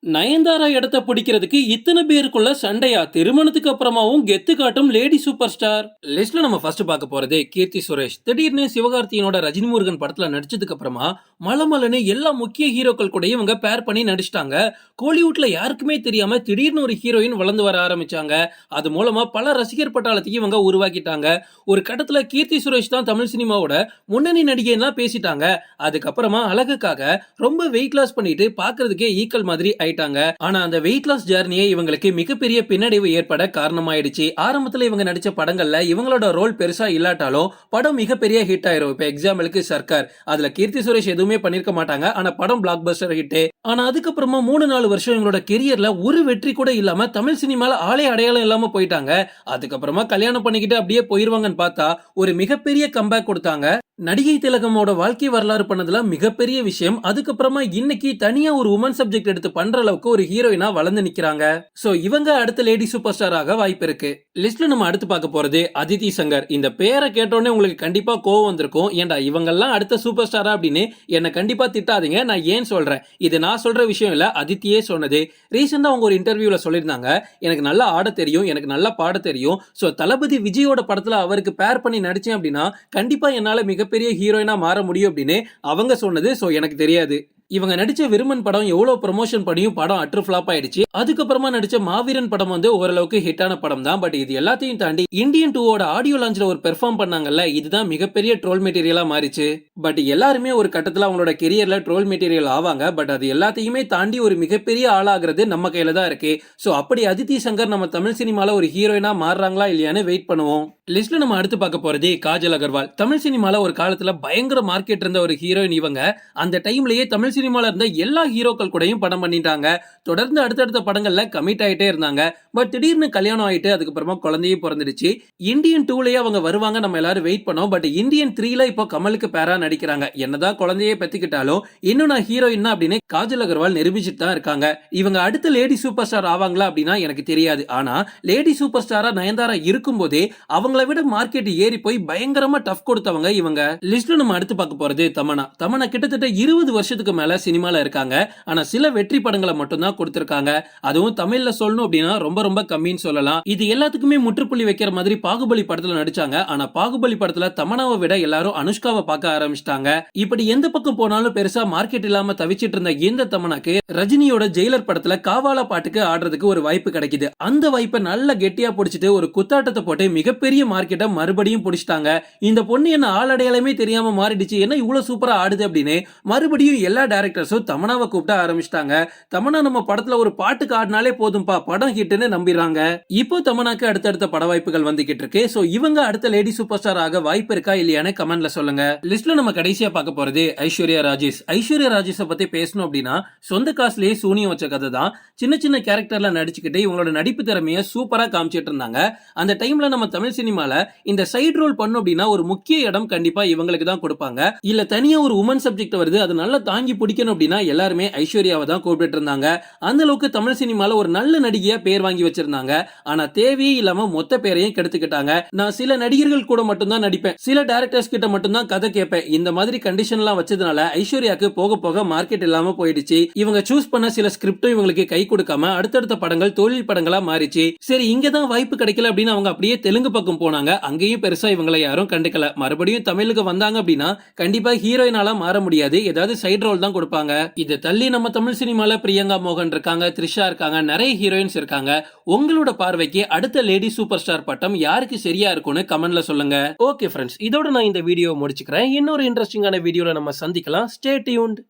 நயன்தாரா இடத்த பிடிக்கிறதுக்கு இத்தனை பேருக்குள்ள சண்டையா? திருமணத்துக்கு அப்புறமாவும் கெத்து காட்டும் லேடி சூப்பர் ஸ்டார். லிஸ்ட்ல நம்ம ஃபர்ஸ்ட் பார்க்க போறதே கீர்த்தி சுரேஷ். திடீர்னு சிவகார்த்தியனோட ரஜினி முருகன் படத்துல நடிச்சதுக்கு அப்புறமா மலமலன்னு எல்லா முக்கிய ஹீரோக்கள் கூட இவங்க பேர் பண்ணி நடிச்சிட்டாங்க. கோலிவுட்ல யாருக்குமே தெரியாம திடீர்னு ஒரு ஹீரோயின் வளர்ந்து வர ஆரம்பிச்சாங்க. அது மூலமா பல ரசிகர் பட்டாளத்தையும் இவங்க உருவாக்கிட்டாங்க. ஒரு கட்டத்துல கீர்த்தி சுரேஷ் தான் தமிழ் சினிமாவோட முன்னணி நடிகைன்னா பேசிட்டாங்க. அதுக்கப்புறமா அழகுக்காக ரொம்ப வெயிட் லாஸ் பண்ணிட்டு பாக்குறதுக்கே ஈக்கள் மாதிரி ஆயிட்டாங்க. ஆனா அந்த வெயிட் லாஸ் ஜர்னியே இவங்களுக்கு மிகப்பெரிய பின்னடைவு ஏற்பட காரணமாயிடுச்சு. ஆரம்பத்துல இவங்க நடிச்ச படங்கள்ல இவங்களோட ரோல் பெருசா இல்லாட்டாலும் படம் மிகப்பெரிய ஹிட் ஆயிரும். இப்ப எக்ஸாம்பிளுக்கு சர்க்கார், அதுல கீர்த்தி சுரேஷ் எதுவுமே பண்ணிருக்க மாட்டாங்க. ஆனா படம் பிளாக் பஸ்டர் ஹிட். ஆனா அதுக்கப்புறமா 3-4 வருஷம் இவங்களோட கெரியர்ல ஒரு வெற்றி கூட இல்லாம தமிழ் சினிமால ஆளே அடையாளம் இல்லாம போயிட்டாங்க. அதுக்கப்புறமா கல்யாணம் பண்ணிக்கிட்டு அப்படியே போயிருவாங்கன்னு பார்த்தா ஒரு மிகப்பெரிய கம்பேக் கொடுத்தாங்க. நடிகை திலகமோட வாழ்க்கை வரலாறு பண்ணதுல மிகப்பெரிய விஷயம். அதுக்கப்புறமா இன்னைக்கு தனியா ஒரு உமன் சப்ஜெக்ட் எடுத்து பண்ற அளவுக்கு ஒரு ஹீரோயினா வளர்ந்து நிக்கிறாங்க. சோ இவங்க அடுத்த லேடி சூப்பர் ஸ்டாராக வாய்ப்பு இருக்கு. லிஸ்ட்ல நம்ம அடுத்து பார்க்க போறது அதித்தி சங்கர். இந்த பேரை கேட்டோன்னே உங்களுக்கு கண்டிப்பா கோவம் வந்திருக்கும். ஏன்டா இவங்கெல்லாம் அடுத்த சூப்பர் ஸ்டாரா அப்படின்னு என்ன கண்டிப்பா திட்டாதீங்க. நான் ஏன் சொல்றேன், இது நான் சொல்ற விஷயம் இல்ல, அதித்தியே சொன்னது. ரீசெண்டா அவங்க ஒரு இன்டர்வியூல சொல்லியிருந்தாங்க, எனக்கு நல்லா ஆட தெரியும், எனக்கு நல்லா பாட தெரியும். சோ தளபதி விஜயோட படத்துல அவருக்கு பேர் பண்ணி நடிச்சேன் அப்படின்னா கண்டிப்பா என்னால மிகப்பெரிய ஹீரோயினா மாற முடியும் அப்படின்னு அவங்க சொன்னது. சோ எனக்கு தெரியாது. இவங்க நடிச்ச விருமன் படம் எவ்வளவு ப்ரமோஷன் பண்ணியும் படம் அட்ரு ஃபிளாப் ஆயிடுச்சு. அதுக்கப்புறமா நடிச்ச மாவீரன் படம் வந்து ஓரளவுக்கு ஹிட்டான படம் தான். பட் இது எல்லாத்தையும் தாண்டி இந்தியன் 2ஓட ஆடியோ லான்ச்ல ஒரு பெர்ஃபார்ம் பண்ணாங்கல்ல, இதுதான் மிகப்பெரிய ட்ரோல் மெட்டீரியலா மாறிச்சு. பட் எல்லாருமே ஒரு கட்டத்துல அவங்களோட கெரியர்ல ட்ரோல் மெட்டீரியல் ஆவாங்க. பட் அது எல்லாத்தையுமே தாண்டி ஒரு மிகப்பெரிய ஆளாகிறது நம்ம கையில தான் இருக்கு. சோ அப்படி அதித்தி சங்கர் நம்ம தமிழ் சினிமால ஒரு ஹீரோயினா மாறுறாங்களா இல்லையான்னு வெயிட் பண்ணுவோம். லிஸ்ட்ல நம்ம அடுத்து பார்க்க போறதே காஜல் அகர்வால். தமிழ் சினிமால ஒரு காலத்துல பயங்கர மார்க்கெட் இருந்த ஒரு ஹீரோயின் இவங்க. அந்த டைம்லயே தமிழ் சினிமால இருந்த எல்லா ஹீரோக்கள் கூடயும் படம் பண்ணிட்டாங்க. தொடர்ந்து அடுத்தடுத்த படங்கள்ல கமிட் ஆயிட்டே இருந்தாங்க. பட் திடீர்னு கல்யாணம் ஆயிட்டு அதுக்கப்புறமா குழந்தையும் பிறந்துடுச்சு. இந்தியன் 2லயே அவங்க வருவாங்க, நம்ம எல்லாரும் வெயிட் பண்ணோம். பட் இந்தியன் 3ல இப்போ கமலுக்கு பேரா நடிக்கிறாங்க. என்னதான் குழந்தையே பெத்துக்கிட்டாலும் இன்னும் நான் ஹீரோயின் அப்படின்னு காஜல் அகர்வால் நிரூபிச்சுட்டு தான் இருக்காங்க. இவங்க அடுத்த லேடி சூப்பர் ஸ்டார் ஆவாங்களா அப்படின்னா எனக்கு தெரியாது. ஆனா லேடி சூப்பர் ஸ்டாரா நயன்தாரா இருக்கும் போதே அவங்கள விட மார்க்கெட் ஏறி போய் பயங்கரமா டஃப் கொடுத்தவங்க இவங்க. லிஸ்ட்ல நம்ம அடுத்து பார்க்க போறது தமன்னா. தமன்னா கிட்டத்தட்ட 20 வருஷத்துக்கு மேல சினிமால இருக்காங்க. ஆனா சில வெற்றி படங்களை மட்டும் தான் கொடுத்திருக்காங்க. அதுவும் தமிழ்ல சொல்லணும் அப்படின்னா ரொம்ப ரொம்ப கம்மின்னு சொல்லலாம். இது எல்லாத்துக்குமே முற்றுப்புள்ளி வைக்கிற மாதிரி பாகுபலி படத்துல நடிச்சாங்க. ஆனா பாகுபலி படத்துல தமன்னாவை விட எல்லாரும் அனுஷ்காவை பார்க்க ஆரம்பிச்சிட்டாங்க. இப்படி எந்த பக்கம் போனாலும் பெருசா மார்க்கெட் இல்லாம தவிச்சிட்டு இருந்த இந்த தமன்னாக்கு ரஜினியோட ஜெயிலர் படத்துல காவாலா பாட்டுக்கு ஆடுறதுக்கு ஒரு வாய்ப்பு கிடைக்குது. அந்த வாய்ப்பை நல்ல கெட்டியா பிடிச்சிட்டு ஒரு குத்தாட்டத்தை போட்டு மிகப்பெரிய மார்க்கெட்டை மறுபடியும் பிடிச்சிட்டாங்க. இந்த பொண்ணு என்ன ஆளடையாளமே தெரியாம மாறிடுச்சு, என்ன இவ்வளவு சூப்பரா ஆடுது அப்படின்னு மறுபடியும் எல்லா டைரக்டர்ஸும் தமன்னாவை கூப்பிட ஆரம்பிச்சிட்டாங்க. தமன்னா நம்ம படத்துல ஒரு பாட்டுக்கு ஆடினாலே போதும்பா, படம் ஹிட்னு நம்பிடுறாங்க. இப்போ தமன்னாக்கு அடுத்தடுத்த பட வாய்ப்புகள் வந்துகிட்டு இருக்கு. சோ இவங்க அடுத்த லேடி சூப்பர் ஸ்டார் ஆக வாய்ப்பு இருக்கா இல்லையான்னு கமெண்ட்ல சொல்லுங்க. லிஸ்ட்ல நம்ம கடைசியா பார்க்க போறது ஐஸ்வர்யா ராஜேஷ். ஐஸ்வர்யா ராஜேஷ் பத்தி பேசணும் அப்படின்னா சொந்த காசுலயே சூனியம் வச்ச கதை தான். சின்ன சின்ன கேரக்டர்ல நடிச்சுக்கிட்டு இவங்களோட நடிப்பு திறமைய சூப்பரா காமிச்சிட்டு இருந்தாங்க. அந்த டைம்ல நம்ம தமிழ் சினிமால இந்த சைடு ரோல் பண்ணும் அப்படின்னா ஒரு முக்கிய இடம் கண்டிப்பா இவங்களுக்கு தான் கொடுப்பாங்க. இல்ல தனியா ஒரு உமன் சப்ஜெக்ட் வருது, அது நல்லா தாங்கி பிடிக்கணும் அப்படின்னா எல்லாருமே ஐஸ்வர்யாவை தான் கூப்பிட்டு இருந்தாங்க. அந்த அளவுக்கு தமிழ் சினிமால ஒரு நல்ல நடிகையா பேர் வாங்கி வச்சிருந்தாங்க. ஆனா தேவையே இல்லாம மொத்த பேரையும் கெடுத்துக்கிட்டாங்க. நான் சில நடிகர்கள் கூட மட்டும் தான் நடிப்பேன், சில டைரக்டர்ஸ் கிட்ட மட்டும் தான் கதை கேட்பேன், இந்த மாதிரி கண்டிஷன் எல்லாம் வச்சதுனால ஐஸ்வர்யாக்கு போக போக மார்க்கெட் இல்லாம போயிடுச்சு. இவங்க சூஸ் பண்ண சில ஸ்கிரிப்டும் இவங்களுக்கு கை கொடுக்காம அடுத்தடுத்த படங்கள் தொழில் படங்களா மாறிச்சு. சரி இங்கதான் வாய்ப்பு கிடைக்கல அப்படின்னு அவங்க அப்படியே தெலுங்கு பக்கம் போனாங்க. அங்கேயும் பெருசா இவங்களை யாரும் கண்டுக்கல. மறுபடியும் தமிழுக்கு வந்தாங்க அப்படின்னா கண்டிப்பா ஹீரோயினால மாற முடியாது, ஏதாவது சைடு ரோல் தான் கொடுப்பாங்க. இதை தள்ளி நம்ம தமிழ் சினிமால பிரியங்கா மோகன் இருக்காங்க, த்ரிஷா இருக்காங்க, நிறைய ஹீரோயின்ஸ் இருக்காங்க. உங்களோட பார்வைக்கு அடுத்த லேடி சூப்பர் ஸ்டார் பட்டம் யாருக்கு சரியா இருக்கும்னு கமெண்ட்ல சொல்லுங்க. ஓகே ஃப்ரெண்ட்ஸ், இதோட நான் இந்த வீடியோ முடிச்சுக்கிறேன். இன்னொரு இன்ட்ரெஸ்டிங்கான வீடியோல நம்ம சந்திக்கலாம். Stay tuned.